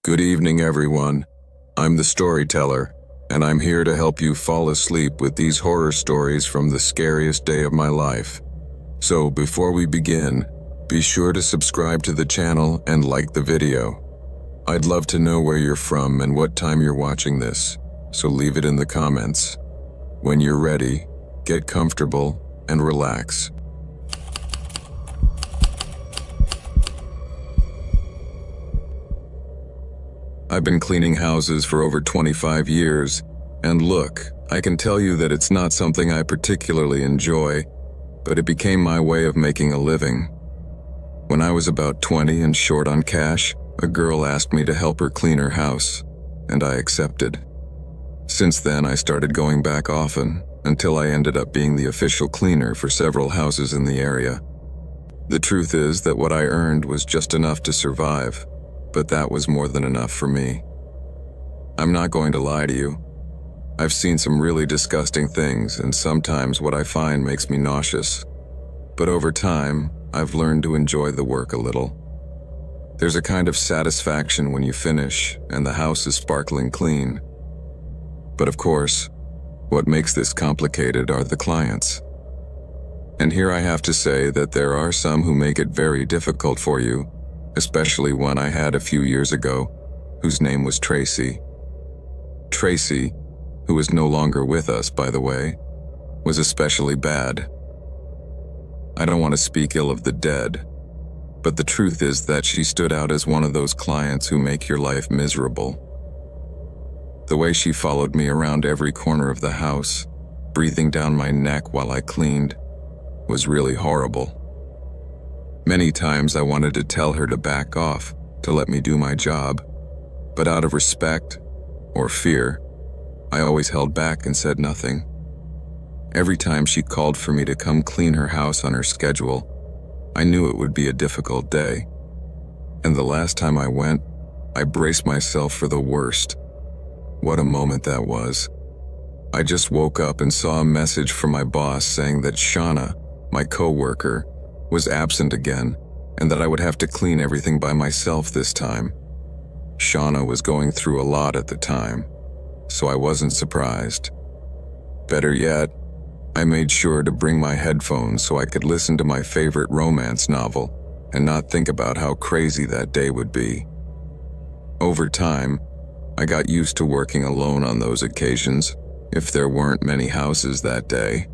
Good evening, everyone. I'm the storyteller, and I'm here to help you fall asleep with these horror stories from the scariest day of my life. So before we begin, be sure to subscribe to the channel and like the video. I'd love to know where you're from and what time you're watching this, so leave it in the comments. When you're ready, get comfortable and relax. I've been cleaning houses for over 25 years, and look, I can tell you that it's not something I particularly enjoy, but it became my way of making a living. When I was about 20 and short on cash, a girl asked me to help her clean her house, and I accepted. Since then, I started going back often, until I ended up being the official cleaner for several houses in the area. The truth is that what I earned was just enough to survive, but that was more than enough for me. I'm not going to lie to you. I've seen some really disgusting things, and sometimes what I find makes me nauseous. But over time, I've learned to enjoy the work a little. There's a kind of satisfaction when you finish and the house is sparkling clean. But of course, what makes this complicated are the clients. And here I have to say that there are some who make it very difficult for you, especially one I had a few years ago, whose name was Tracy. Tracy, who is no longer with us, by the way, was especially bad. I don't want to speak ill of the dead, but the truth is that she stood out as one of those clients who make your life miserable. The way she followed me around every corner of the house, breathing down my neck while I cleaned, was really horrible. Many times I wanted to tell her to back off, to let me do my job, but out of respect, or fear, I always held back and said nothing. Every time she called for me to come clean her house on her schedule, I knew it would be a difficult day. And the last time I went, I braced myself for the worst. What a moment that was. I just woke up and saw a message from my boss saying that Shauna, my co-worker, was absent again, and that I would have to clean everything by myself this time. Shauna was going through a lot at the time, so I wasn't surprised. Better yet, I made sure to bring my headphones so I could listen to my favorite romance novel and not think about how crazy that day would be. Over time, I got used to working alone on those occasions, if there weren't many houses that day.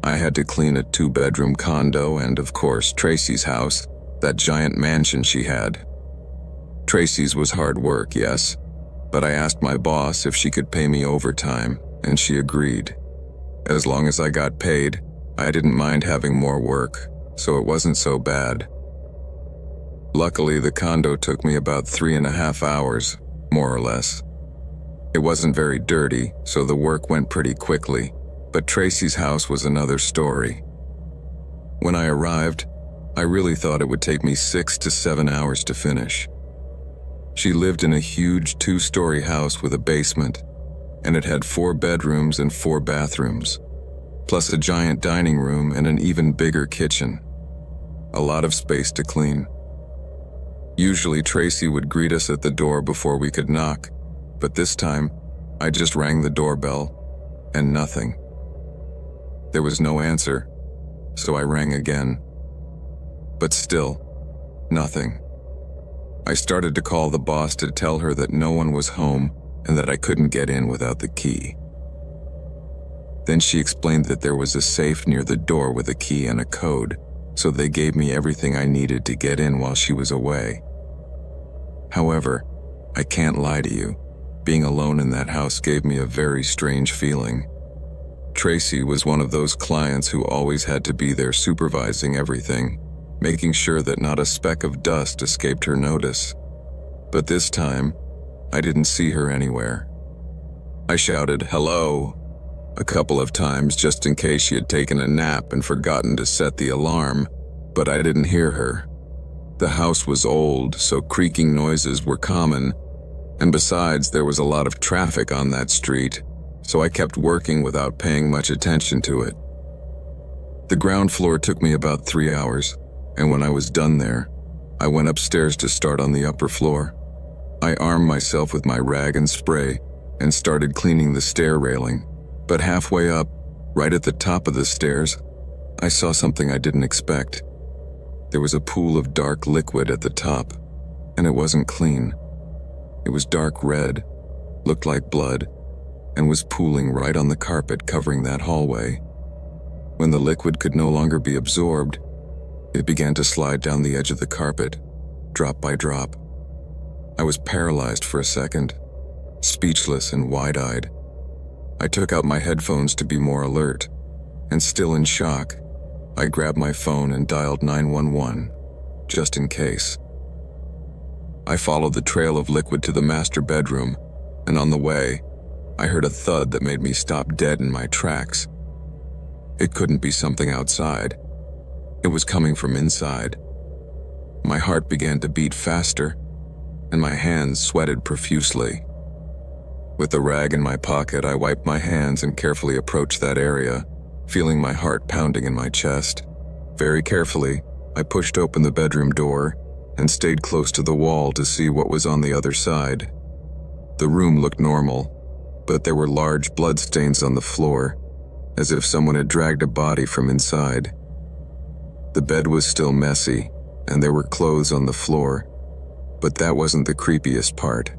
I had to clean a 2-bedroom condo and, of course, Tracy's house, that giant mansion she had. Tracy's was hard work, yes, but I asked my boss if she could pay me overtime, and she agreed. As long as I got paid, I didn't mind having more work, so it wasn't so bad. Luckily, the condo took me about 3.5 hours, more or less. It wasn't very dirty, so the work went pretty quickly. But Tracy's house was another story. When I arrived, I really thought it would take me 6 to 7 hours to finish. She lived in a huge 2-story house with a basement, and it had 4 bedrooms and 4 bathrooms, plus a giant dining room and an even bigger kitchen. A lot of space to clean. Usually Tracy would greet us at the door before we could knock, but this time, I just rang the doorbell, and nothing. There was no answer, so I rang again. But still, nothing. I started to call the boss to tell her that no one was home and that I couldn't get in without the key. Then she explained that there was a safe near the door with a key and a code, so they gave me everything I needed to get in while she was away. However, I can't lie to you, being alone in that house gave me a very strange feeling. Tracy was one of those clients who always had to be there supervising everything, making sure that not a speck of dust escaped her notice. But this time, I didn't see her anywhere. I shouted, "Hello," a couple of times just in case she had taken a nap and forgotten to set the alarm, but I didn't hear her. The house was old, so creaking noises were common, and besides, there was a lot of traffic on that street, so I kept working without paying much attention to it. The ground floor took me about 3 hours, and when I was done there, I went upstairs to start on the upper floor. I armed myself with my rag and spray and started cleaning the stair railing, but halfway up, right at the top of the stairs, I saw something I didn't expect. There was a pool of dark liquid at the top, and it wasn't clean. It was dark red, looked like blood, and was pooling right on the carpet covering that hallway. When the liquid could no longer be absorbed, it began to slide down the edge of the carpet, drop by drop. I was paralyzed for a second, speechless and wide-eyed. I took out my headphones to be more alert, and still in shock, I grabbed my phone and dialed 911, just in case. I followed the trail of liquid to the master bedroom, and on the way, I heard a thud that made me stop dead in my tracks. It couldn't be something outside. It was coming from inside. My heart began to beat faster, and my hands sweated profusely. With the rag in my pocket, I wiped my hands and carefully approached that area, feeling my heart pounding in my chest. Very carefully, I pushed open the bedroom door and stayed close to the wall to see what was on the other side. The room looked normal, but there were large bloodstains on the floor, as if someone had dragged a body from inside. The bed was still messy, and there were clothes on the floor, but that wasn't the creepiest part.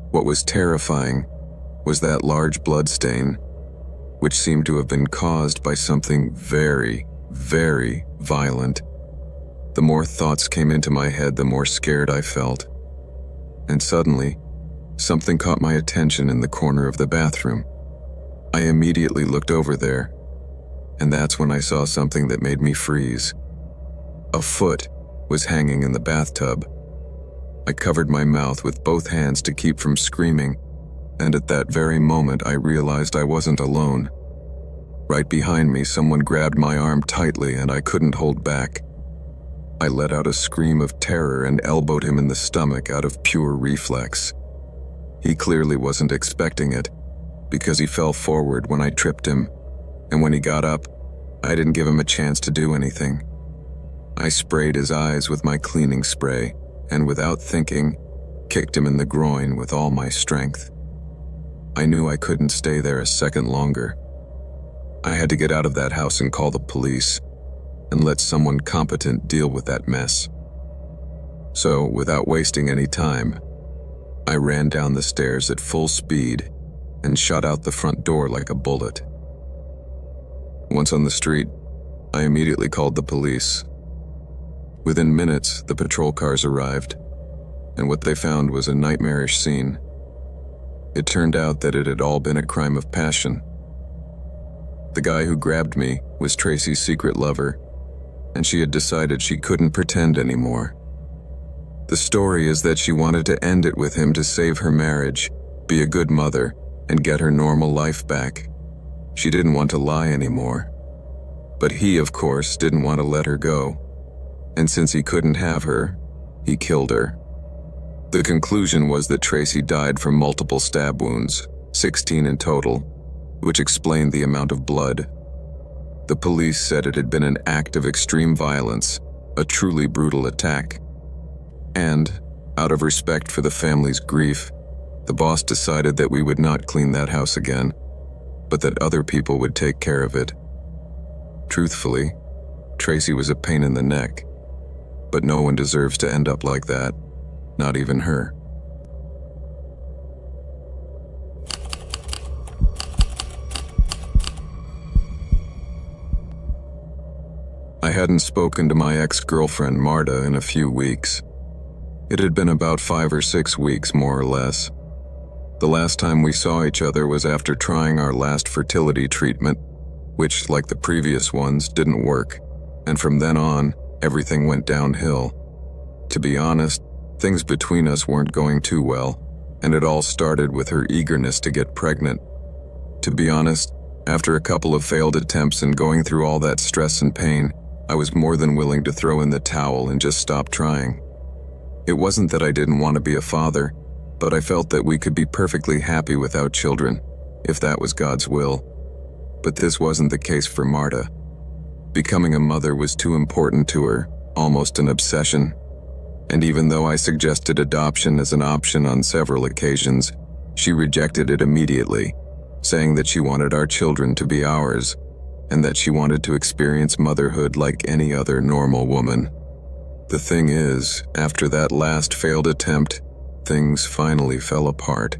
What was terrifying was that large bloodstain, which seemed to have been caused by something very, very violent. The more thoughts came into my head, the more scared I felt. And suddenly, something caught my attention in the corner of the bathroom. I immediately looked over there, and that's when I saw something that made me freeze. A foot was hanging in the bathtub. I covered my mouth with both hands to keep from screaming, and at that very moment I realized I wasn't alone. Right behind me, someone grabbed my arm tightly and I couldn't hold back. I let out a scream of terror and elbowed him in the stomach out of pure reflex. He clearly wasn't expecting it, because he fell forward when I tripped him, and when he got up, I didn't give him a chance to do anything. I sprayed his eyes with my cleaning spray, and without thinking, kicked him in the groin with all my strength. I knew I couldn't stay there a second longer. I had to get out of that house and call the police, and let someone competent deal with that mess. So, without wasting any time, I ran down the stairs at full speed and shot out the front door like a bullet. Once on the street, I immediately called the police. Within minutes, the patrol cars arrived, and what they found was a nightmarish scene. It turned out that it had all been a crime of passion. The guy who grabbed me was Tracy's secret lover, and she had decided she couldn't pretend anymore. The story is that she wanted to end it with him to save her marriage, be a good mother, and get her normal life back. She didn't want to lie anymore. But he, of course, didn't want to let her go. And since he couldn't have her, he killed her. The conclusion was that Tracy died from multiple stab wounds, 16 in total, which explained the amount of blood. The police said it had been an act of extreme violence, a truly brutal attack. And, out of respect for the family's grief, the boss decided that we would not clean that house again, but that other people would take care of it. Truthfully, Tracy was a pain in the neck, but no one deserves to end up like that, not even her. I hadn't spoken to my ex-girlfriend Marta in a few weeks. It had been about 5 or 6 weeks, more or less. The last time we saw each other was after trying our last fertility treatment, which, like the previous ones, didn't work, and from then on, everything went downhill. To be honest, things between us weren't going too well, and it all started with her eagerness to get pregnant. To be honest, after a couple of failed attempts and going through all that stress and pain, I was more than willing to throw in the towel and just stop trying. It wasn't that I didn't want to be a father, but I felt that we could be perfectly happy without children, if that was God's will. But this wasn't the case for Marta. Becoming a mother was too important to her, almost an obsession. And even though I suggested adoption as an option on several occasions, she rejected it immediately, saying that she wanted our children to be ours, and that she wanted to experience motherhood like any other normal woman. The thing is, after that last failed attempt, things finally fell apart.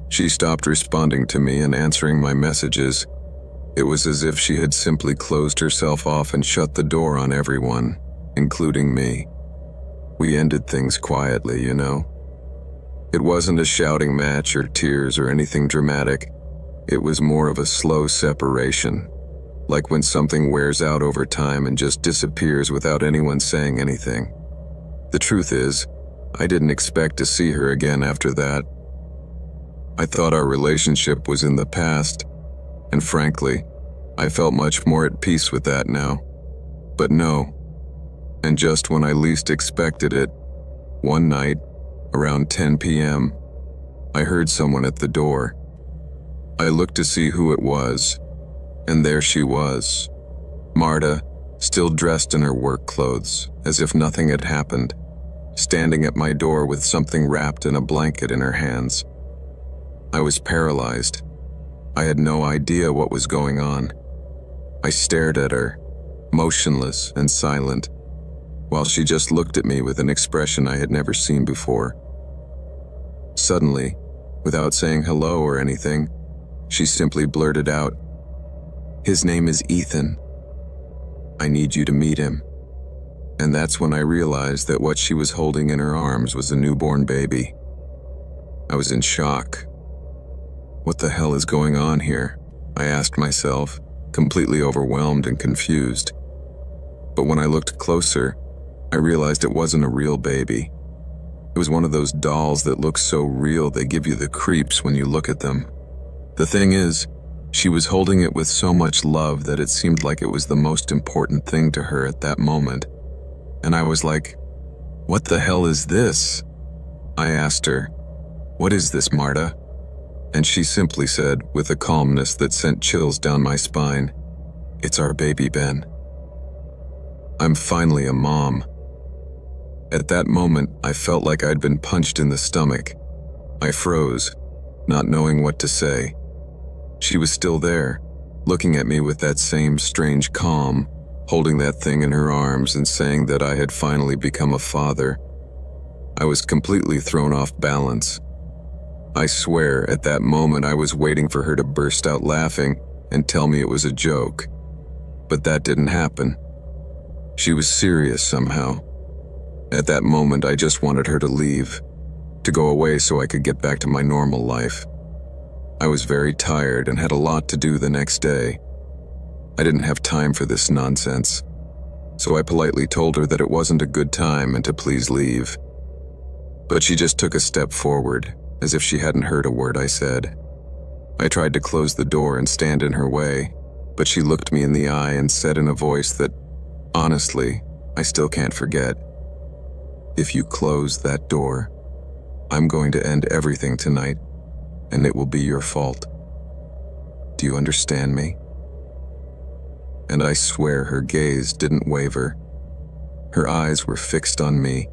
She stopped responding to me and answering my messages. It was as if she had simply closed herself off and shut the door on everyone, including me. We ended things quietly, you know. It wasn't a shouting match or tears or anything dramatic. It was more of a slow separation, like when something wears out over time and just disappears without anyone saying anything. The truth is, I didn't expect to see her again after that. I thought our relationship was in the past, and frankly, I felt much more at peace with that now. But no, and just when I least expected it, one night, around 10 p.m., I heard someone at the door. I looked to see who it was, and there she was, Marta, still dressed in her work clothes, as if nothing had happened, standing at my door with something wrapped in a blanket in her hands. I was paralyzed. I had no idea what was going on. I stared at her, motionless and silent, while she just looked at me with an expression I had never seen before. Suddenly, without saying hello or anything, she simply blurted out, "His name is Ethan. I need you to meet him." And that's when I realized that what she was holding in her arms was a newborn baby. I was in shock. What the hell is going on here? I asked myself, completely overwhelmed and confused. But when I looked closer, I realized it wasn't a real baby. It was one of those dolls that look so real they give you the creeps when you look at them. The thing is, she was holding it with so much love that it seemed like it was the most important thing to her at that moment. And I was like, "What the hell is this?" I asked her, "What is this, Marta?" And she simply said, with a calmness that sent chills down my spine, "It's our baby, Ben." I'm finally a mom. At that moment, I felt like I'd been punched in the stomach. I froze, not knowing what to say. She was still there, looking at me with that same strange calm, holding that thing in her arms and saying that I had finally become a father. I was completely thrown off balance. I swear, at that moment I was waiting for her to burst out laughing and tell me it was a joke. But that didn't happen. She was serious somehow. At that moment, I just wanted her to leave, to go away so I could get back to my normal life. I was very tired and had a lot to do the next day. I didn't have time for this nonsense, so I politely told her that it wasn't a good time and to please leave. But she just took a step forward, as if she hadn't heard a word I said. I tried to close the door and stand in her way, but she looked me in the eye and said in a voice that, honestly, I still can't forget, "If you close that door, I'm going to end everything tonight, and it will be your fault. Do you understand me?" And I swear her gaze didn't waver. Her eyes were fixed on me,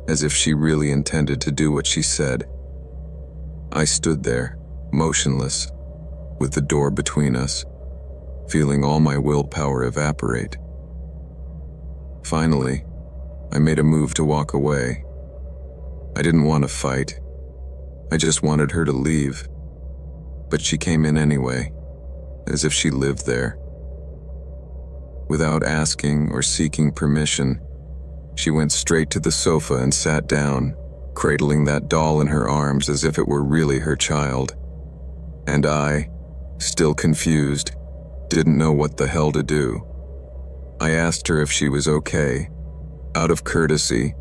as if she really intended to do what she said. I stood there, motionless, with the door between us, feeling all my willpower evaporate. Finally, I made a move to walk away. I didn't want to fight. I just wanted her to leave. But she came in anyway, as if she lived there. Without asking or seeking permission, she went straight to the sofa and sat down, cradling that doll in her arms as if it were really her child. And I, still confused, didn't know what the hell to do. I asked her if she was okay, out of courtesy,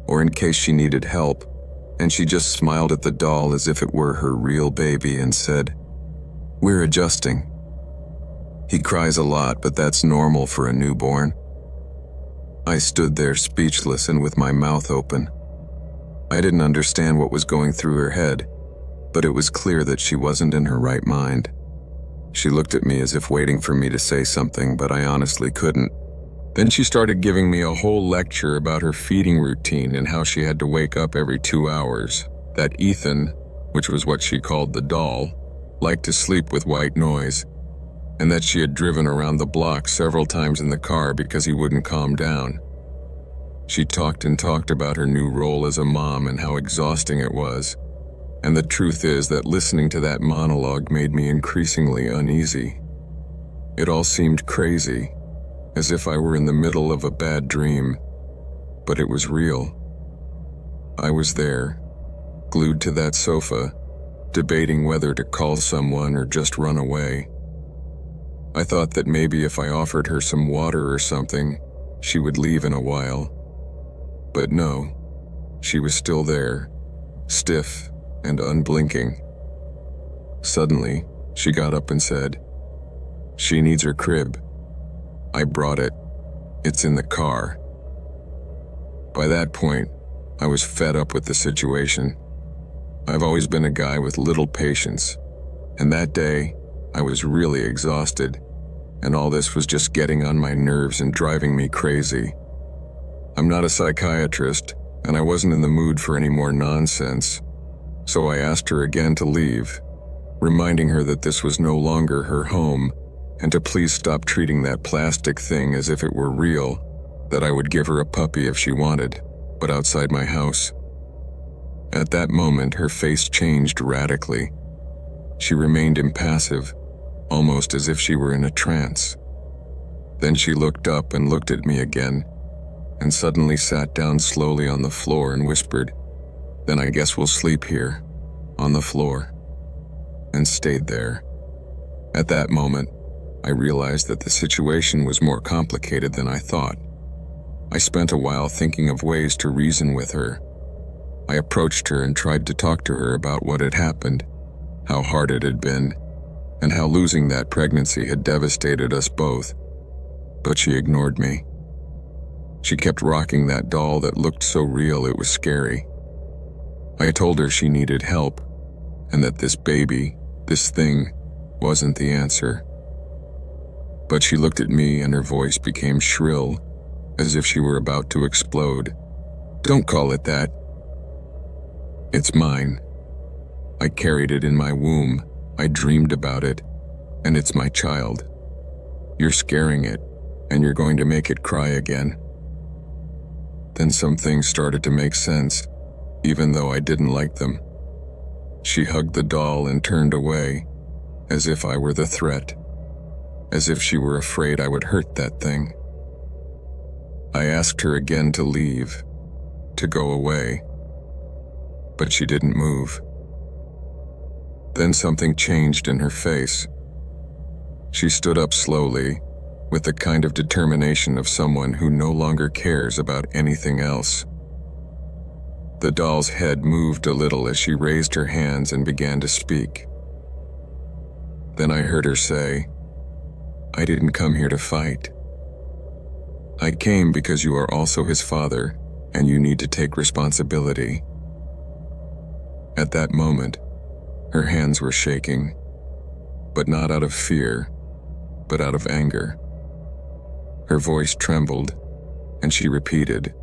or in case she needed help, and she just smiled at the doll as if it were her real baby and said, "We're adjusting. He cries a lot, but that's normal for a newborn." I stood there speechless and with my mouth open. I didn't understand what was going through her head, but it was clear that she wasn't in her right mind. She looked at me as if waiting for me to say something, but I honestly couldn't. Then she started giving me a whole lecture about her feeding routine and how she had to wake up every 2 hours, that Ethan, which was what she called the doll, liked to sleep with white noise, and that she had driven around the block several times in the car because he wouldn't calm down. She talked and talked about her new role as a mom and how exhausting it was, and the truth is that listening to that monologue made me increasingly uneasy. It all seemed crazy, as if I were in the middle of a bad dream, but it was real. I was there, glued to that sofa, debating whether to call someone or just run away. I thought that maybe if I offered her some water or something, she would leave in a while. But no, she was still there, stiff and unblinking. Suddenly, she got up and said, "She needs her crib. I brought it. It's in the car." By that point, I was fed up with the situation. I've always been a guy with little patience, and that day, I was really exhausted, and all this was just getting on my nerves and driving me crazy. I'm not a psychiatrist, and I wasn't in the mood for any more nonsense, so I asked her again to leave, reminding her that this was no longer her home, and to please stop treating that plastic thing as if it were real, that I would give her a puppy if she wanted, but outside my house. At that moment, her face changed radically. She remained impassive, almost as if she were in a trance. Then she looked up and looked at me again, and suddenly sat down slowly on the floor and whispered, "Then I guess we'll sleep here, on the floor," and stayed there. At that moment, I realized that the situation was more complicated than I thought. I spent a while thinking of ways to reason with her. I approached her and tried to talk to her about what had happened, how hard it had been, and how losing that pregnancy had devastated us both. But she ignored me. She kept rocking that doll that looked so real it was scary. I told her she needed help, and that this baby, this thing, wasn't the answer. But she looked at me and her voice became shrill, as if she were about to explode. "Don't call it that. It's mine. I carried it in my womb, I dreamed about it, and it's my child. You're scaring it, and you're going to make it cry again." Then some things started to make sense, even though I didn't like them. She hugged the doll and turned away, as if I were the threat, as if she were afraid I would hurt that thing. I asked her again to leave, to go away, but she didn't move. Then something changed in her face. She stood up slowly, with the kind of determination of someone who no longer cares about anything else. The doll's head moved a little as she raised her hands and began to speak. Then I heard her say, "I didn't come here to fight. I came because you are also his father, and you need to take responsibility." At that moment, her hands were shaking, but not out of fear, but out of anger. Her voice trembled, and she repeated,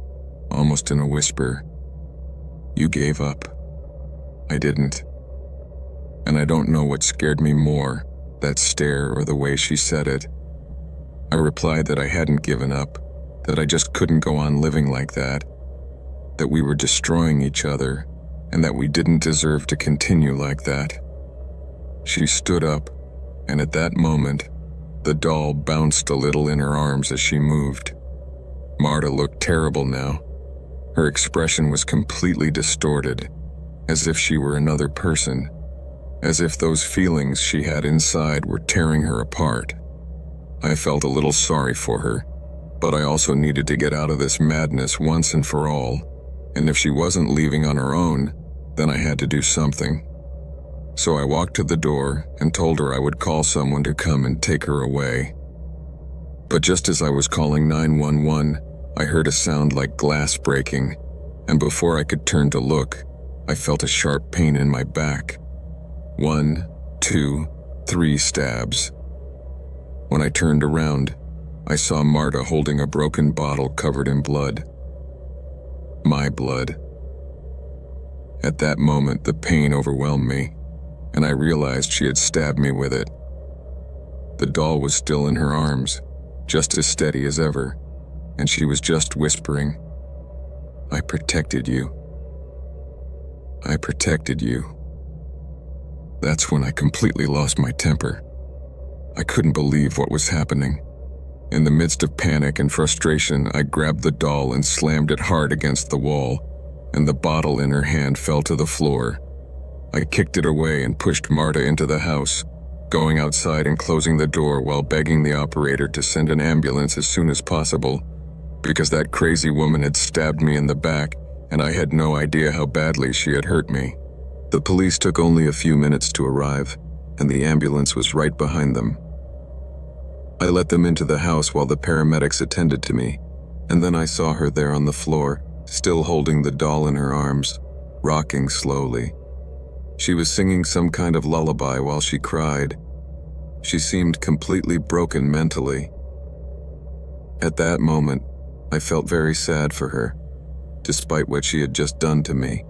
almost in a whisper, "You gave up. I didn't." And I don't know what scared me more, that stare or the way she said it. I replied that I hadn't given up, that I just couldn't go on living like that we were destroying each other, and that we didn't deserve to continue like that. She stood up, and at that moment, the doll bounced a little in her arms as she moved. Marta looked terrible now. Her expression was completely distorted, as if she were another person, as if those feelings she had inside were tearing her apart. I felt a little sorry for her, but I also needed to get out of this madness once and for all, and if she wasn't leaving on her own, then I had to do something. So I walked to the door and told her I would call someone to come and take her away. But just as I was calling 911, I heard a sound like glass breaking, and before I could turn to look, I felt a sharp pain in my back. 1, 2, 3 stabs. When I turned around, I saw Marta holding a broken bottle covered in blood. My blood. At that moment, the pain overwhelmed me, and I realized she had stabbed me with it. The doll was still in her arms, just as steady as ever, and she was just whispering, "I protected you. I protected you." That's when I completely lost my temper. I couldn't believe what was happening. In the midst of panic and frustration, I grabbed the doll and slammed it hard against the wall, and the bottle in her hand fell to the floor. I kicked it away and pushed Marta into the house, going outside and closing the door while begging the operator to send an ambulance as soon as possible, because that crazy woman had stabbed me in the back and I had no idea how badly she had hurt me. The police took only a few minutes to arrive, and the ambulance was right behind them. I let them into the house while the paramedics attended to me, and then I saw her there on the floor, still holding the doll in her arms, rocking slowly. She was singing some kind of lullaby while she cried. She seemed completely broken mentally. At that moment, I felt very sad for her, despite what she had just done to me.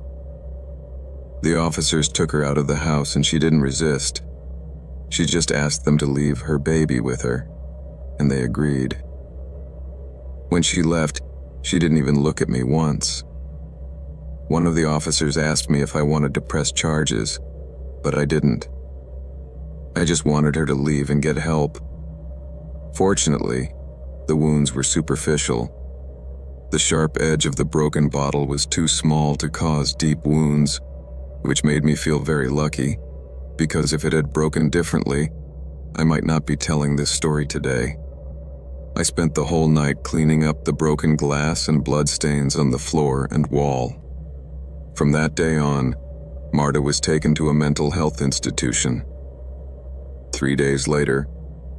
The officers took her out of the house and she didn't resist. She just asked them to leave her baby with her, and they agreed. When she left, she didn't even look at me once. One of the officers asked me if I wanted to press charges, but I didn't. I just wanted her to leave and get help. Fortunately, the wounds were superficial. The sharp edge of the broken bottle was too small to cause deep wounds, which made me feel very lucky, because if it had broken differently, I might not be telling this story today. I spent the whole night cleaning up the broken glass and bloodstains on the floor and wall. From that day on, Marta was taken to a mental health institution. 3 days later,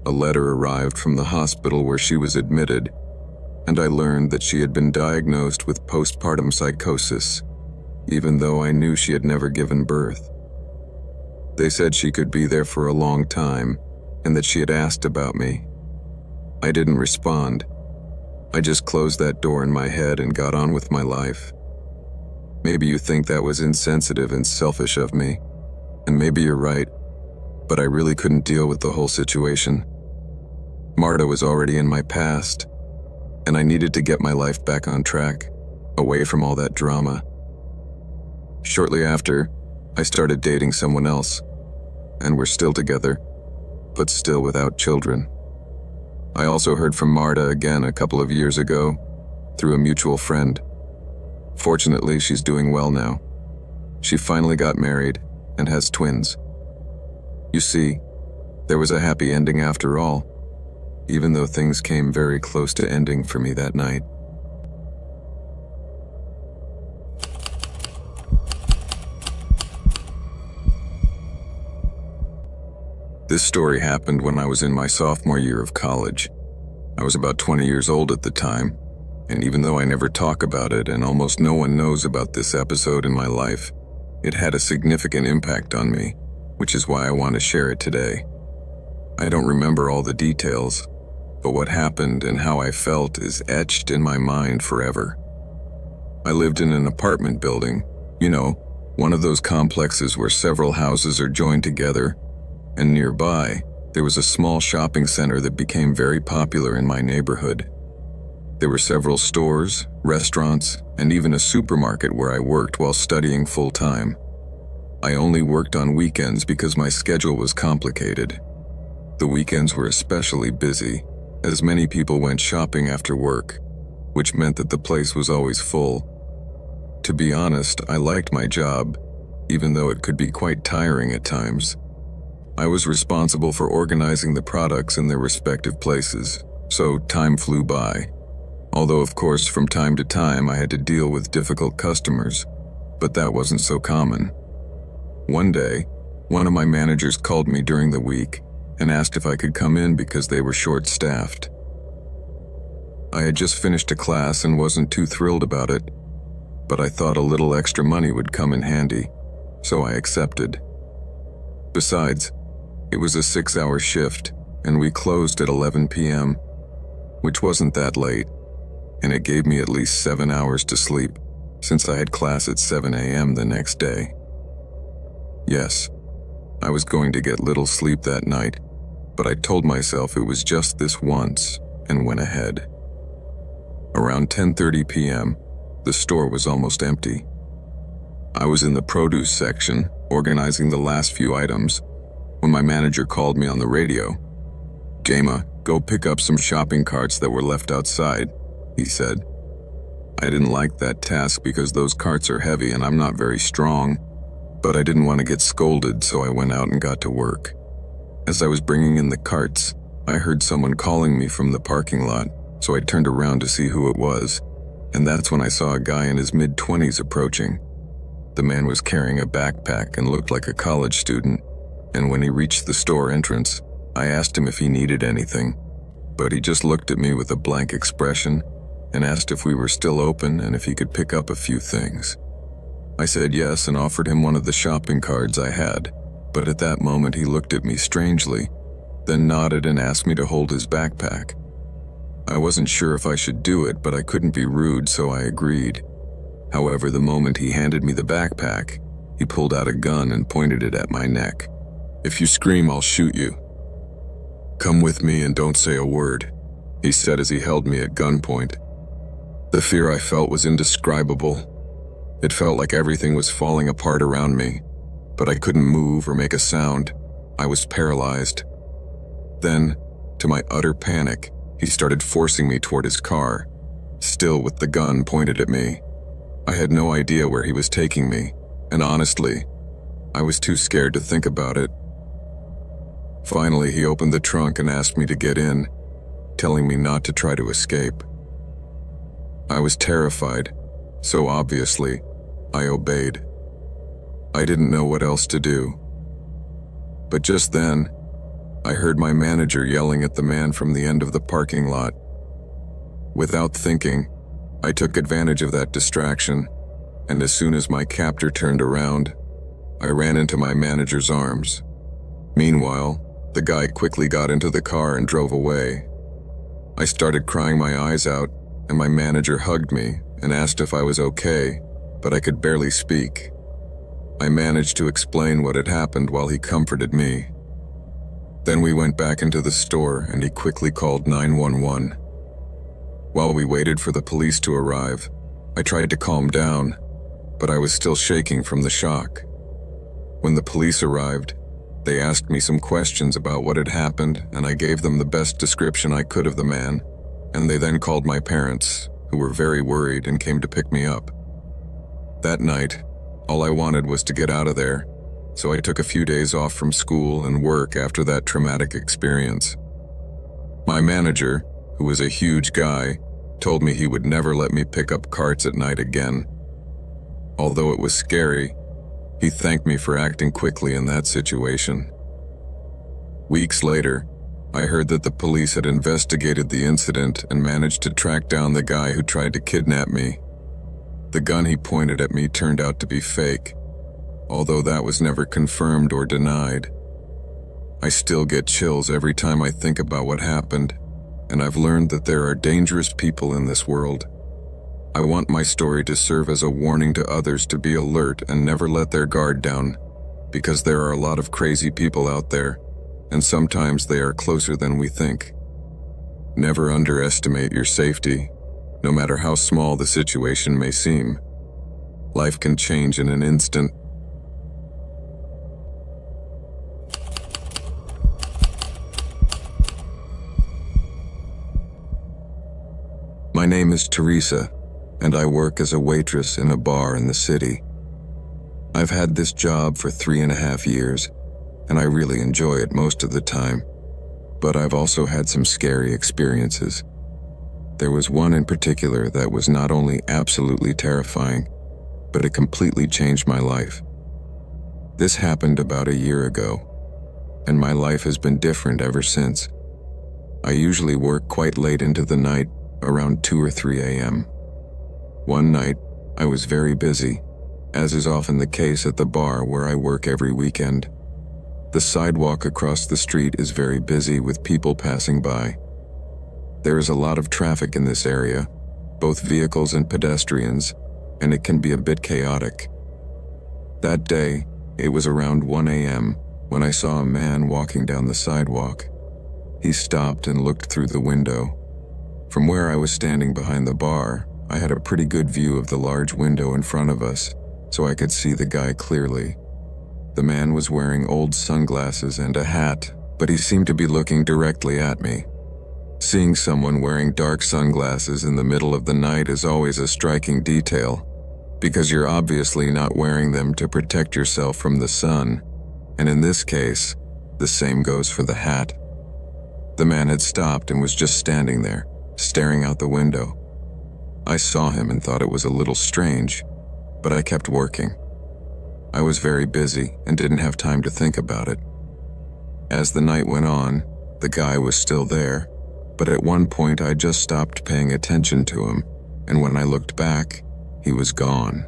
a letter arrived from the hospital where she was admitted, and I learned that she had been diagnosed with postpartum psychosis, even though I knew she had never given birth. They said she could be there for a long time, and that she had asked about me. I didn't respond. I just closed that door in my head and got on with my life. Maybe you think that was insensitive and selfish of me, and maybe you're right, but I really couldn't deal with the whole situation. Marta was already in my past, and I needed to get my life back on track, away from all that drama. Shortly after, I started dating someone else, and we're still together, but still without children. I also heard from Marta again a couple of years ago, through a mutual friend. Fortunately, she's doing well now. She finally got married and has twins. You see, there was a happy ending after all, even though things came very close to ending for me that night. This story happened when I was in my sophomore year of college. I was about 20 years old at the time, and even though I never talk about it and almost no one knows about this episode in my life, it had a significant impact on me, which is why I want to share it today. I don't remember all the details, but what happened and how I felt is etched in my mind forever. I lived in an apartment building, one of those complexes where several houses are joined together, and nearby, there was a small shopping center that became very popular in my neighborhood. There were several stores, restaurants, and even a supermarket where I worked while studying full-time. I only worked on weekends because my schedule was complicated. The weekends were especially busy, as many people went shopping after work, which meant that the place was always full. To be honest, I liked my job, even though it could be quite tiring at times. I was responsible for organizing the products in their respective places, so time flew by. Although, of course, from time to time I had to deal with difficult customers, but that wasn't so common. One day, one of my managers called me during the week and asked if I could come in because they were short-staffed. I had just finished a class and wasn't too thrilled about it, but I thought a little extra money would come in handy, so I accepted. Besides, it was a 6-hour shift, and we closed at 11 p.m. which wasn't that late, and it gave me at least 7 hours to sleep, since I had class at 7 a.m. the next day. Yes, I was going to get little sleep that night, but I told myself it was just this once and went ahead. Around 10:30 p.m., the store was almost empty. I was in the produce section, organizing the last few items, when my manager called me on the radio. "Jama, go pick up some shopping carts that were left outside," he said. I didn't like that task because those carts are heavy and I'm not very strong, but I didn't want to get scolded, so I went out and got to work. As I was bringing in the carts, I heard someone calling me from the parking lot, so I turned around to see who it was, and that's when I saw a guy in his mid-20s approaching. The man was carrying a backpack and looked like a college student, and when he reached the store entrance, I asked him if he needed anything, but he just looked at me with a blank expression and asked if we were still open and if he could pick up a few things. I said yes and offered him one of the shopping carts I had, but at that moment he looked at me strangely, then nodded and asked me to hold his backpack. I wasn't sure if I should do it, but I couldn't be rude, so I agreed. However, the moment he handed me the backpack, he pulled out a gun and pointed it at my neck. "If you scream, I'll shoot you. Come with me and don't say a word," he said as he held me at gunpoint. The fear I felt was indescribable. It felt like everything was falling apart around me, but I couldn't move or make a sound. I was paralyzed. Then, to my utter panic, he started forcing me toward his car, still with the gun pointed at me. I had no idea where he was taking me, and honestly, I was too scared to think about it. Finally, he opened the trunk and asked me to get in, telling me not to try to escape. I was terrified, so obviously, I obeyed. I didn't know what else to do. But just then, I heard my manager yelling at the man from the end of the parking lot. Without thinking, I took advantage of that distraction, and as soon as my captor turned around, I ran into my manager's arms. Meanwhile, the guy quickly got into the car and drove away. I started crying my eyes out, and my manager hugged me and asked if I was okay, but I could barely speak. I managed to explain what had happened while he comforted me. Then we went back into the store and he quickly called 911. While we waited for the police to arrive, I tried to calm down, but I was still shaking from the shock. When the police arrived, they asked me some questions about what had happened, and I gave them the best description I could of the man, and they then called my parents, who were very worried and came to pick me up. That night, all I wanted was to get out of there, so I took a few days off from school and work after that traumatic experience. My manager, who was a huge guy, told me he would never let me pick up carts at night again. Although it was scary, he thanked me for acting quickly in that situation. Weeks later, I heard that the police had investigated the incident and managed to track down the guy who tried to kidnap me. The gun he pointed at me turned out to be fake, although that was never confirmed or denied. I still get chills every time I think about what happened, and I've learned that there are dangerous people in this world. I want my story to serve as a warning to others to be alert and never let their guard down, because there are a lot of crazy people out there, and sometimes they are closer than we think. Never underestimate your safety, no matter how small the situation may seem. Life can change in an instant. My name is Teresa, and I work as a waitress in a bar in the city. I've had this job for 3.5 years, and I really enjoy it most of the time, but I've also had some scary experiences. There was one in particular that was not only absolutely terrifying, but it completely changed my life. This happened about a year ago, and my life has been different ever since. I usually work quite late into the night, around 2 or 3 a.m. One night, I was very busy, as is often the case at the bar where I work every weekend. The sidewalk across the street is very busy with people passing by. There is a lot of traffic in this area, both vehicles and pedestrians, and it can be a bit chaotic. That day, it was around 1 a.m. when I saw a man walking down the sidewalk. He stopped and looked through the window. From where I was standing behind the bar, I had a pretty good view of the large window in front of us, so I could see the guy clearly. The man was wearing old sunglasses and a hat, but he seemed to be looking directly at me. Seeing someone wearing dark sunglasses in the middle of the night is always a striking detail, because you're obviously not wearing them to protect yourself from the sun, and in this case, the same goes for the hat. The man had stopped and was just standing there, staring out the window. I saw him and thought it was a little strange, but I kept working. I was very busy and didn't have time to think about it. As the night went on, the guy was still there, but at one point I just stopped paying attention to him, and when I looked back, he was gone.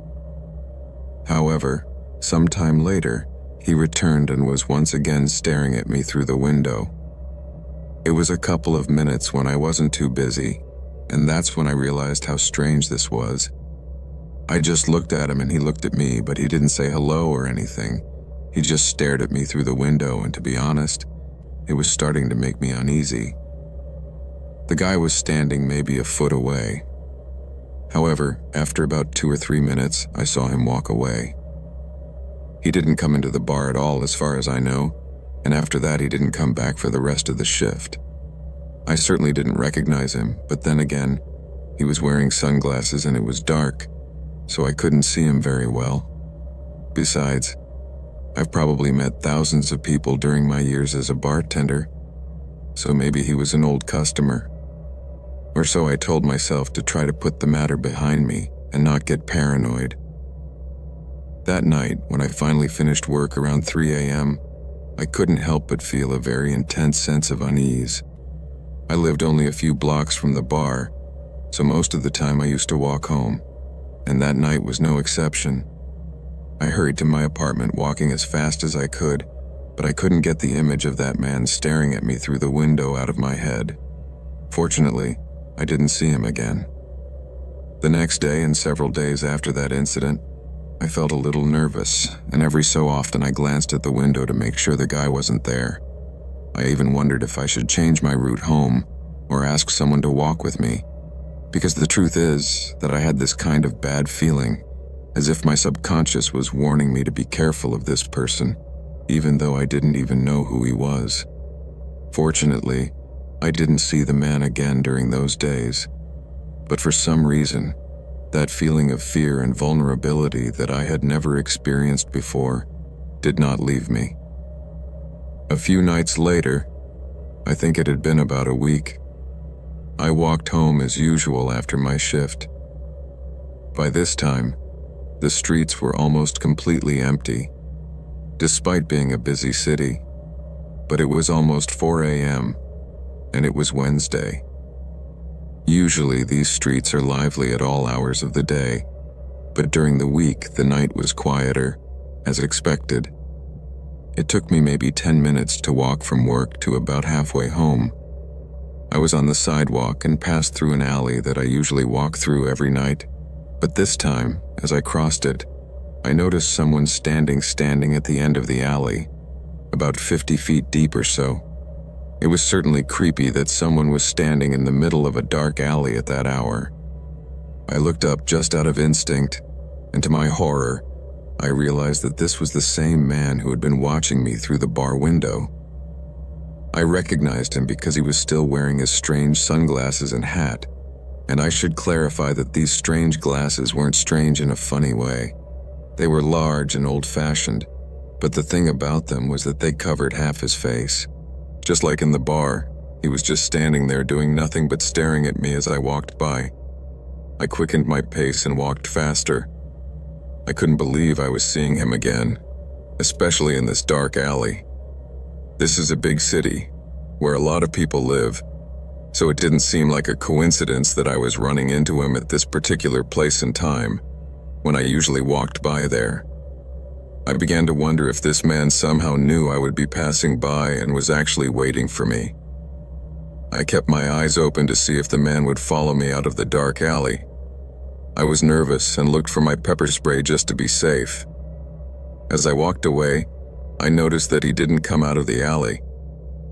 However, sometime later, he returned and was once again staring at me through the window. It was a couple of minutes when I wasn't too busy, and that's when I realized how strange this was. I just looked at him and he looked at me, but he didn't say hello or anything. He just stared at me through the window, and to be honest, it was starting to make me uneasy. The guy was standing maybe a foot away. However, after about 2 or 3 minutes, I saw him walk away. He didn't come into the bar at all as far as I know, and after that he didn't come back for the rest of the shift. I certainly didn't recognize him, but then again, he was wearing sunglasses and it was dark, so I couldn't see him very well. Besides, I've probably met thousands of people during my years as a bartender, so maybe he was an old customer. Or so I told myself to try to put the matter behind me and not get paranoid. That night, when I finally finished work around 3 a.m., I couldn't help but feel a very intense sense of unease. I lived only a few blocks from the bar, so most of the time I used to walk home, and that night was no exception. I hurried to my apartment walking as fast as I could, but I couldn't get the image of that man staring at me through the window out of my head. Fortunately, I didn't see him again. The next day and several days after that incident, I felt a little nervous, and every so often I glanced at the window to make sure the guy wasn't there. I even wondered if I should change my route home or ask someone to walk with me, because the truth is that I had this kind of bad feeling, as if my subconscious was warning me to be careful of this person, even though I didn't even know who he was. Fortunately, I didn't see the man again during those days, but for some reason, that feeling of fear and vulnerability that I had never experienced before did not leave me. A few nights later, I think it had been about a week, I walked home as usual after my shift. By this time, the streets were almost completely empty, despite being a busy city, but it was almost 4 a.m., and it was Wednesday. Usually these streets are lively at all hours of the day, but during the week the night was quieter, as expected. It took me maybe 10 minutes to walk from work to about halfway home. I was on the sidewalk and passed through an alley that I usually walk through every night, but this time, as I crossed it, I noticed someone standing at the end of the alley, about 50 feet deep or so. It was certainly creepy that someone was standing in the middle of a dark alley at that hour. I looked up just out of instinct, and to my horror, I realized that this was the same man who had been watching me through the bar window. I recognized him because he was still wearing his strange sunglasses and hat, and I should clarify that these strange glasses weren't strange in a funny way. They were large and old-fashioned, but the thing about them was that they covered half his face. Just like in the bar, he was just standing there doing nothing but staring at me as I walked by. I quickened my pace and walked faster. I couldn't believe I was seeing him again, especially in this dark alley. This is a big city, where a lot of people live, so it didn't seem like a coincidence that I was running into him at this particular place and time, when I usually walked by there. I began to wonder if this man somehow knew I would be passing by and was actually waiting for me. I kept my eyes open to see if the man would follow me out of the dark alley. I was nervous and looked for my pepper spray just to be safe. As I walked away, I noticed that he didn't come out of the alley,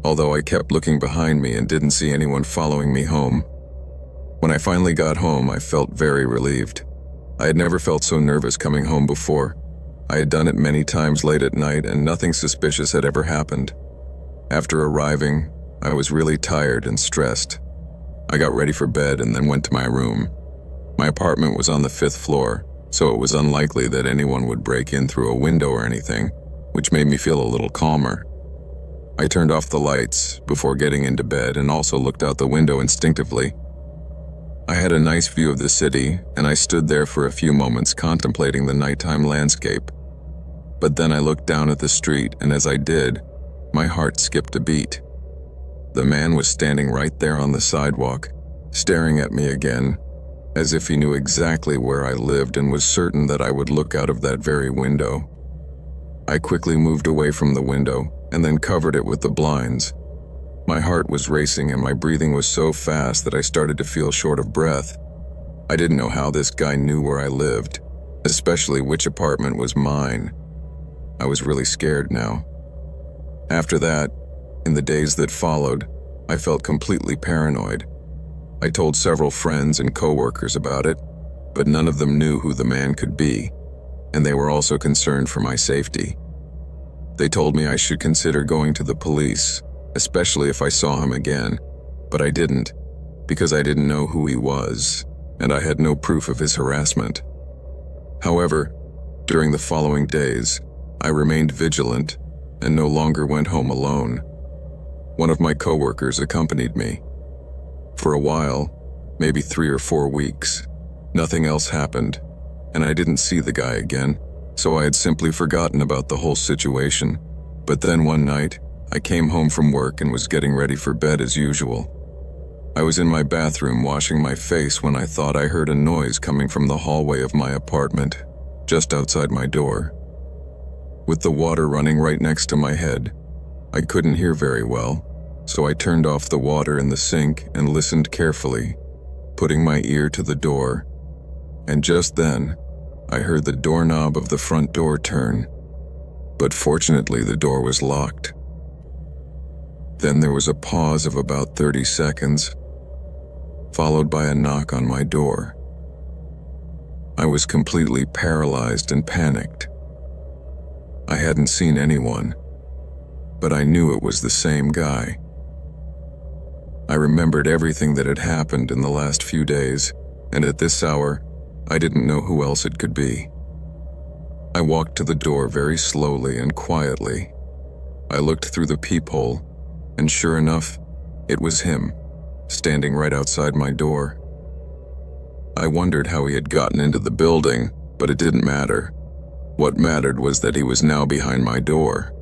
although I kept looking behind me and didn't see anyone following me home. When I finally got home, I felt very relieved. I had never felt so nervous coming home before. I had done it many times late at night and nothing suspicious had ever happened. After arriving, I was really tired and stressed. I got ready for bed and then went to my room. My apartment was on the 5th floor, so it was unlikely that anyone would break in through a window or anything, which made me feel a little calmer. I turned off the lights before getting into bed and also looked out the window instinctively. I had a nice view of the city, and I stood there for a few moments contemplating the nighttime landscape. But then I looked down at the street, and as I did, my heart skipped a beat. The man was standing right there on the sidewalk, staring at me again, as if he knew exactly where I lived and was certain that I would look out of that very window. I quickly moved away from the window and then covered it with the blinds. My heart was racing and my breathing was so fast that I started to feel short of breath. I didn't know how this guy knew where I lived, especially which apartment was mine. I was really scared now. After that, in the days that followed, I felt completely paranoid. I told several friends and coworkers about it, but none of them knew who the man could be, and they were also concerned for my safety. They told me I should consider going to the police, especially if I saw him again, but I didn't, because I didn't know who he was, and I had no proof of his harassment. However, during the following days, I remained vigilant and no longer went home alone. One of my coworkers accompanied me. For a while, maybe 3 or 4 weeks, nothing else happened, and I didn't see the guy again, so I had simply forgotten about the whole situation. But then one night, I came home from work and was getting ready for bed as usual. I was in my bathroom washing my face when I thought I heard a noise coming from the hallway of my apartment, just outside my door. With the water running right next to my head, I couldn't hear very well, so I turned off the water in the sink and listened carefully, putting my ear to the door. And just then, I heard the doorknob of the front door turn, but fortunately the door was locked. Then there was a pause of about 30 seconds, followed by a knock on my door. I was completely paralyzed and panicked. I hadn't seen anyone, but I knew it was the same guy. I remembered everything that had happened in the last few days, and at this hour, I didn't know who else it could be. I walked to the door very slowly and quietly. I looked through the peephole, and sure enough, it was him, standing right outside my door. I wondered how he had gotten into the building, but it didn't matter. What mattered was that he was now behind my door.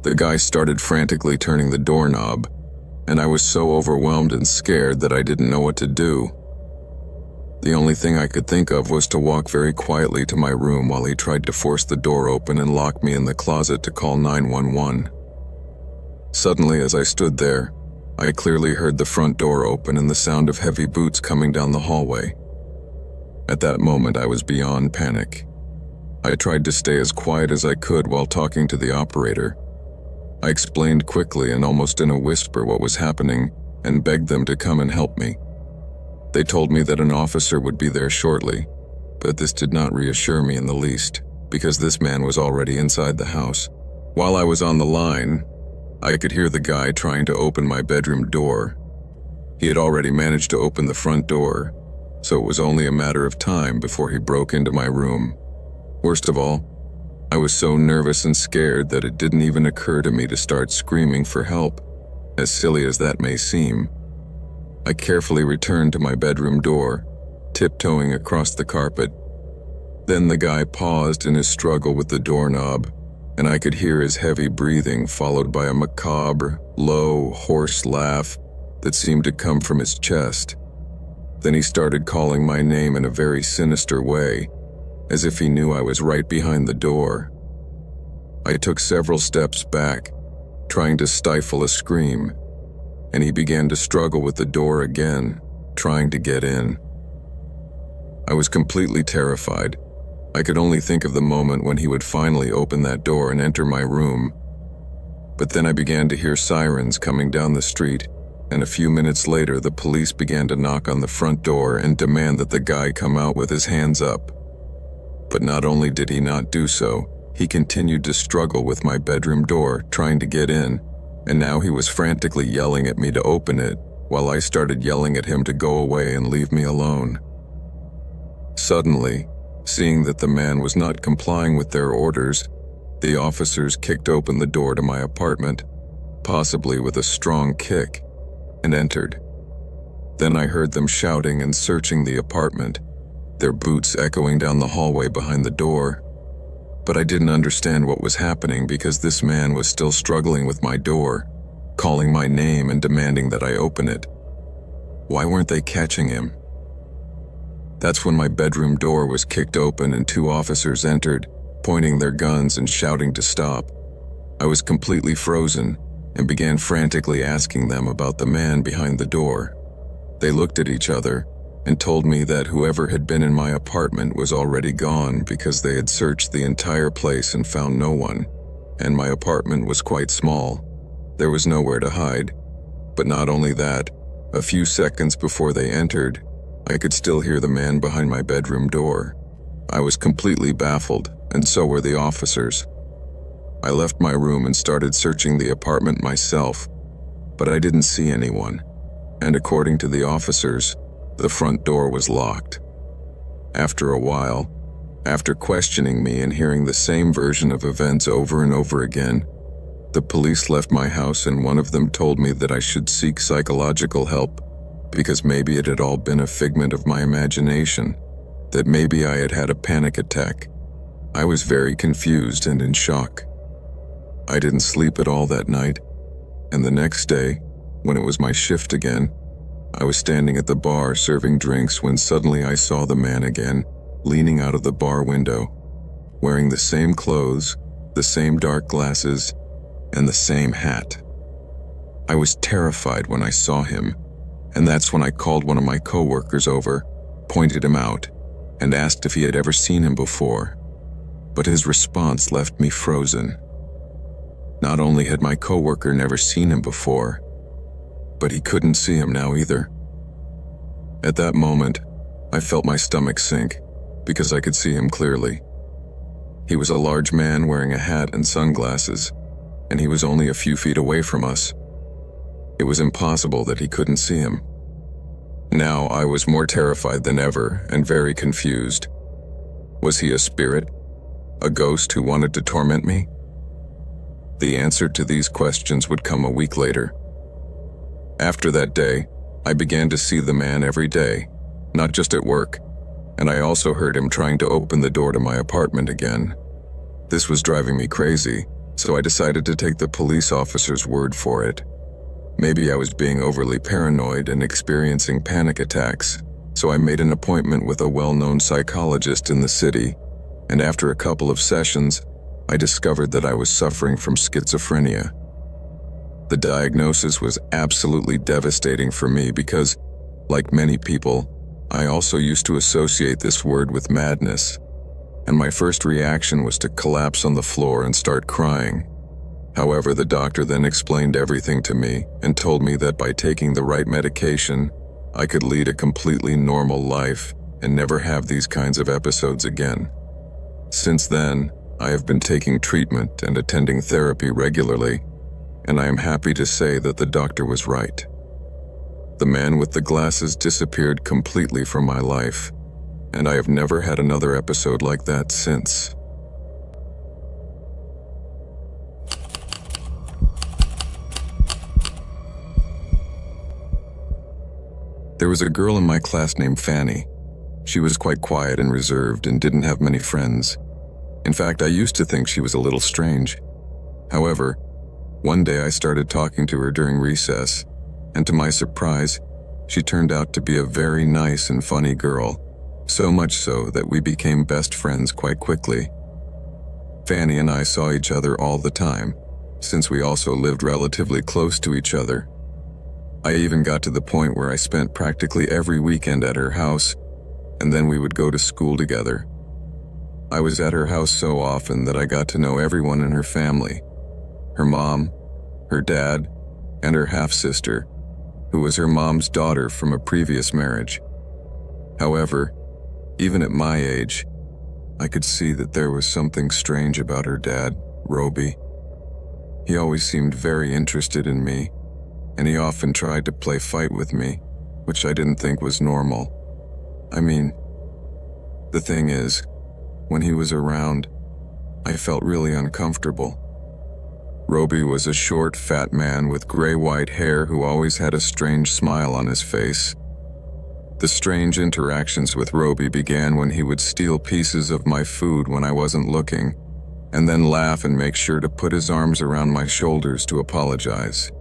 The guy started frantically turning the doorknob, and I was so overwhelmed and scared that I didn't know what to do. The only thing I could think of was to walk very quietly to my room while he tried to force the door open and lock me in the closet to call 911. Suddenly, as I stood there, I clearly heard the front door open and the sound of heavy boots coming down the hallway. At that moment, I was beyond panic. I tried to stay as quiet as I could while talking to the operator. I explained quickly and almost in a whisper what was happening and begged them to come and help me. They told me that an officer would be there shortly, but this did not reassure me in the least, because this man was already inside the house. While I was on the line, I could hear the guy trying to open my bedroom door. He had already managed to open the front door, so it was only a matter of time before he broke into my room. Worst of all, I was so nervous and scared that it didn't even occur to me to start screaming for help, as silly as that may seem. I carefully returned to my bedroom door, tiptoeing across the carpet. Then the guy paused in his struggle with the doorknob, and I could hear his heavy breathing followed by a macabre, low, hoarse laugh that seemed to come from his chest. Then he started calling my name in a very sinister way, as if he knew I was right behind the door. I took several steps back, trying to stifle a scream, and he began to struggle with the door again, trying to get in. I was completely terrified. I could only think of the moment when he would finally open that door and enter my room. But then I began to hear sirens coming down the street, and a few minutes later the police began to knock on the front door and demand that the guy come out with his hands up. But not only did he not do so, he continued to struggle with my bedroom door, trying to get in, and now he was frantically yelling at me to open it, while I started yelling at him to go away and leave me alone. Suddenly, seeing that the man was not complying with their orders, the officers kicked open the door to my apartment, possibly with a strong kick, and entered. Then I heard them shouting and searching the apartment, their boots echoing down the hallway behind the door. But I didn't understand what was happening because this man was still struggling with my door, calling my name and demanding that I open it. Why weren't they catching him? That's when my bedroom door was kicked open and 2 officers entered, pointing their guns and shouting to stop. I was completely frozen and began frantically asking them about the man behind the door. They looked at each other and told me that whoever had been in my apartment was already gone because they had searched the entire place and found no one, and my apartment was quite small. There was nowhere to hide. But not only that, a few seconds before they entered, I could still hear the man behind my bedroom door. I was completely baffled, and so were the officers. I left my room and started searching the apartment myself, but I didn't see anyone, and according to the officers, the front door was locked. After a while, after questioning me and hearing the same version of events over and over again, the police left my house and one of them told me that I should seek psychological help because maybe it had all been a figment of my imagination, that maybe I had had a panic attack. I was very confused and in shock. I didn't sleep at all that night, and the next day, when it was my shift again, I was standing at the bar serving drinks when suddenly I saw the man again, leaning out of the bar window, wearing the same clothes, the same dark glasses, and the same hat. I was terrified when I saw him, and that's when I called one of my coworkers over, pointed him out, and asked if he had ever seen him before. But his response left me frozen. Not only had my coworker never seen him before, but he couldn't see him now either. At that moment, I felt my stomach sink because I could see him clearly. He was a large man wearing a hat and sunglasses, and he was only a few feet away from us. It was impossible that he couldn't see him. Now I was more terrified than ever and very confused. Was he a spirit? A ghost who wanted to torment me? The answer to these questions would come a week later. After that day, I began to see the man every day, not just at work, and I also heard him trying to open the door to my apartment again. This was driving me crazy, so I decided to take the police officer's word for it. Maybe I was being overly paranoid and experiencing panic attacks, so I made an appointment with a well-known psychologist in the city, and after a couple of sessions, I discovered that I was suffering from schizophrenia. The diagnosis was absolutely devastating for me because, like many people, I also used to associate this word with madness, and my first reaction was to collapse on the floor and start crying. However, the doctor then explained everything to me and told me that by taking the right medication, I could lead a completely normal life and never have these kinds of episodes again. Since then, I have been taking treatment and attending therapy regularly, and I am happy to say that the doctor was right. The man with the glasses disappeared completely from my life, and I have never had another episode like that since. There was a girl in my class named Fanny. She was quite quiet and reserved and didn't have many friends. In fact, I used to think she was a little strange. However, one day I started talking to her during recess, and to my surprise, she turned out to be a very nice and funny girl, so much so that we became best friends quite quickly. Fanny and I saw each other all the time, since we also lived relatively close to each other. I even got to the point where I spent practically every weekend at her house, and then we would go to school together. I was at her house so often that I got to know everyone in her family. Her mom, her dad, and her half-sister, who was her mom's daughter from a previous marriage. However, even at my age, I could see that there was something strange about her dad, Roby. He always seemed very interested in me, and he often tried to play fight with me, which I didn't think was normal. I mean, the thing is, when he was around, I felt really uncomfortable. Roby was a short, fat man with gray-white hair who always had a strange smile on his face. The strange interactions with Roby began when he would steal pieces of my food when I wasn't looking, and then laugh and make sure to put his arms around my shoulders to apologize.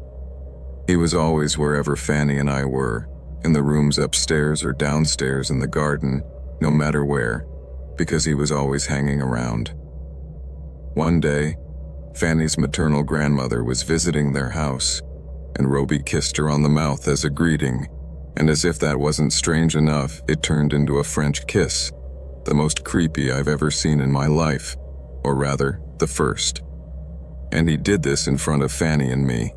He was always wherever Fanny and I were, in the rooms upstairs or downstairs in the garden, no matter where, because he was always hanging around. One day, Fanny's maternal grandmother was visiting their house, and Roby kissed her on the mouth as a greeting, and as if that wasn't strange enough, it turned into a French kiss, the most creepy I've ever seen in my life, or rather, the first. And he did this in front of Fanny and me.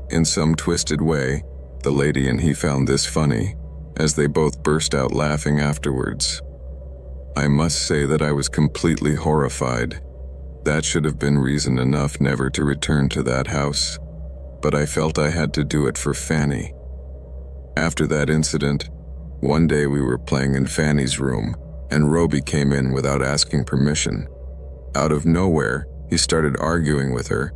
In some twisted way, the lady and he found this funny, as they both burst out laughing afterwards. I must say that I was completely horrified. That should have been reason enough never to return to that house, but I felt I had to do it for Fanny. After that incident, one day we were playing in Fanny's room, and Roby came in without asking permission. Out of nowhere, he started arguing with her,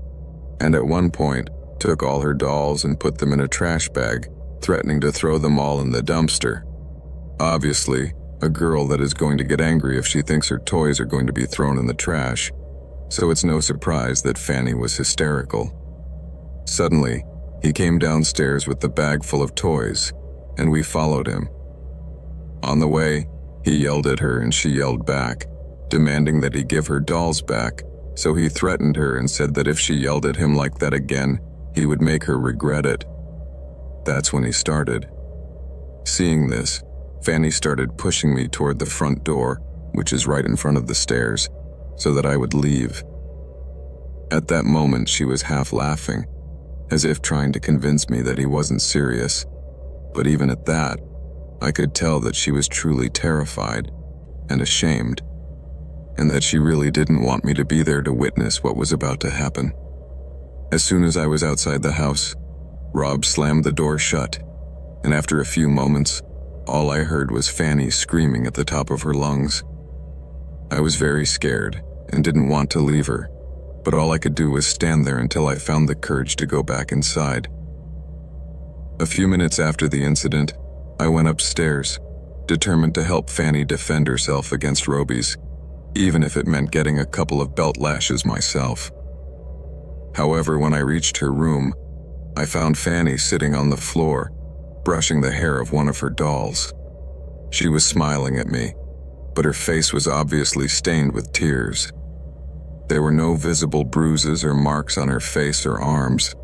and at one point, took all her dolls and put them in a trash bag, threatening to throw them all in the dumpster. Obviously, a girl that is going to get angry if she thinks her toys are going to be thrown in the trash, so it's no surprise that Fanny was hysterical. Suddenly, he came downstairs with the bag full of toys, and we followed him. On the way, he yelled at her and she yelled back, demanding that he give her dolls back, so he threatened her and said that if she yelled at him like that again, he would make her regret it. That's when he started. Seeing this, Fanny started pushing me toward the front door, which is right in front of the stairs, so that I would leave. At that moment, she was half laughing, as if trying to convince me that he wasn't serious, but even at that, I could tell that she was truly terrified and ashamed, and that she really didn't want me to be there to witness what was about to happen. As soon as I was outside the house, Rob slammed the door shut, and after a few moments, all I heard was Fanny screaming at the top of her lungs. I was very scared and didn't want to leave her, but all I could do was stand there until I found the courage to go back inside. A few minutes after the incident, I went upstairs, determined to help Fanny defend herself against Roby's, even if it meant getting a couple of belt lashes myself. However, when I reached her room, I found Fanny sitting on the floor, brushing the hair of one of her dolls. She was smiling at me, but her face was obviously stained with tears. There were no visible bruises or marks on her face or arms,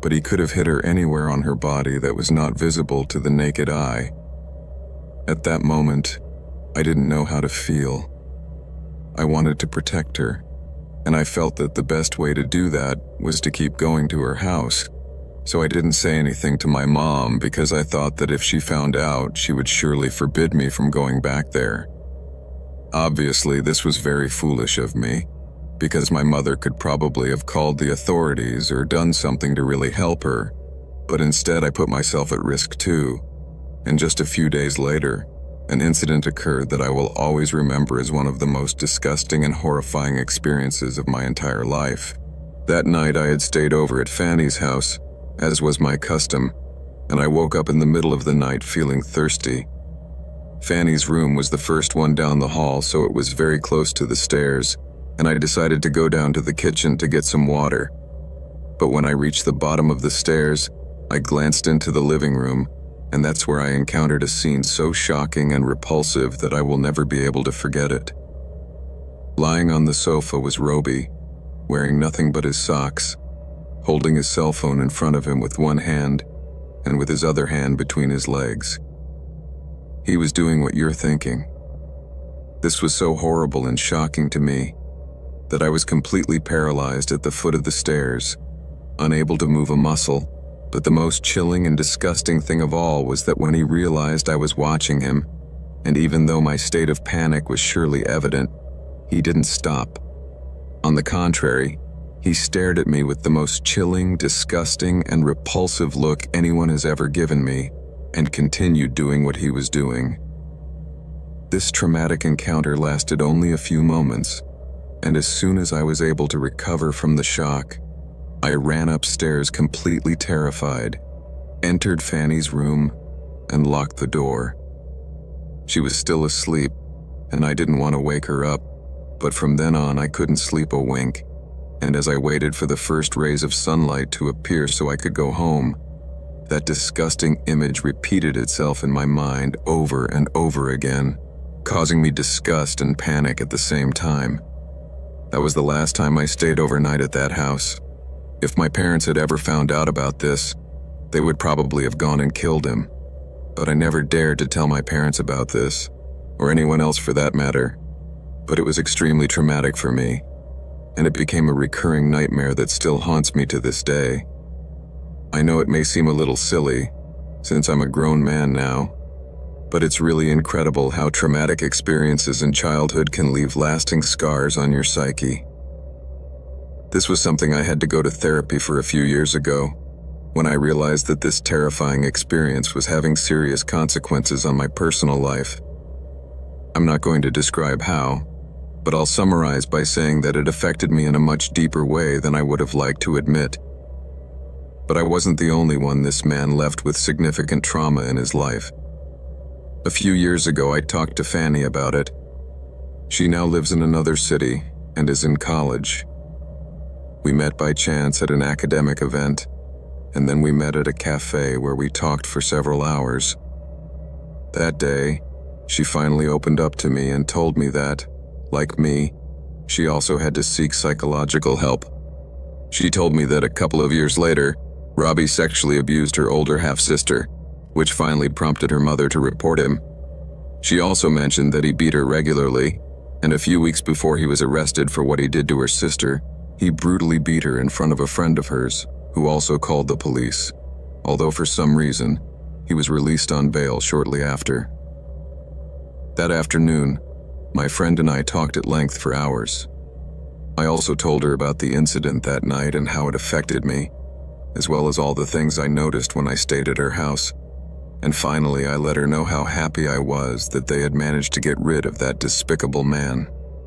but he could have hit her anywhere on her body that was not visible to the naked eye. At that moment, I didn't know how to feel. I wanted to protect her, and I felt that the best way to do that was to keep going to her house, so I didn't say anything to my mom because I thought that if she found out, she would surely forbid me from going back there. Obviously, this was very foolish of me, because my mother could probably have called the authorities or done something to really help her, but instead I put myself at risk too, and just a few days later, an incident occurred that I will always remember as one of the most disgusting and horrifying experiences of my entire life. That night I had stayed over at Fanny's house, as was my custom, and I woke up in the middle of the night feeling thirsty. Fanny's room was the first one down the hall, so it was very close to the stairs, and I decided to go down to the kitchen to get some water. But when I reached the bottom of the stairs, I glanced into the living room, and that's where I encountered a scene so shocking and repulsive that I will never be able to forget it. Lying on the sofa was Roby, wearing nothing but his socks, holding his cell phone in front of him with one hand and with his other hand between his legs. He was doing what you're thinking. This was so horrible and shocking to me that I was completely paralyzed at the foot of the stairs, unable to move a muscle. But the most chilling and disgusting thing of all was that when he realized I was watching him, and even though my state of panic was surely evident, he didn't stop. On the contrary, he stared at me with the most chilling, disgusting, and repulsive look anyone has ever given me, and continued doing what he was doing. This traumatic encounter lasted only a few moments, and as soon as I was able to recover from the shock, I ran upstairs completely terrified, entered Fanny's room, and locked the door. She was still asleep, and I didn't want to wake her up, but from then on I couldn't sleep a wink, and as I waited for the first rays of sunlight to appear so I could go home, that disgusting image repeated itself in my mind over and over again, causing me disgust and panic at the same time. That was the last time I stayed overnight at that house. If my parents had ever found out about this, they would probably have gone and killed him. But I never dared to tell my parents about this, or anyone else for that matter. But it was extremely traumatic for me, and it became a recurring nightmare that still haunts me to this day. I know it may seem a little silly, since I'm a grown man now, but it's really incredible how traumatic experiences in childhood can leave lasting scars on your psyche. This was something I had to go to therapy for a few years ago, when I realized that this terrifying experience was having serious consequences on my personal life. I'm not going to describe how, but I'll summarize by saying that it affected me in a much deeper way than I would have liked to admit. But I wasn't the only one this man left with significant trauma in his life. A few years ago, I talked to Fanny about it. She now lives in another city and is in college. We met by chance at an academic event, and then we met at a cafe where we talked for several hours. That day, she finally opened up to me and told me that, like me, she also had to seek psychological help. She told me that a couple of years later, Robbie sexually abused her older half-sister, which finally prompted her mother to report him. She also mentioned that he beat her regularly, and a few weeks before he was arrested for what he did to her sister, he brutally beat her in front of a friend of hers, who also called the police, although for some reason, he was released on bail shortly after. That afternoon, my friend and I talked at length for hours. I also told her about the incident that night and how it affected me, as well as all the things I noticed when I stayed at her house. And finally, I let her know how happy I was that they had managed to get rid of that despicable man.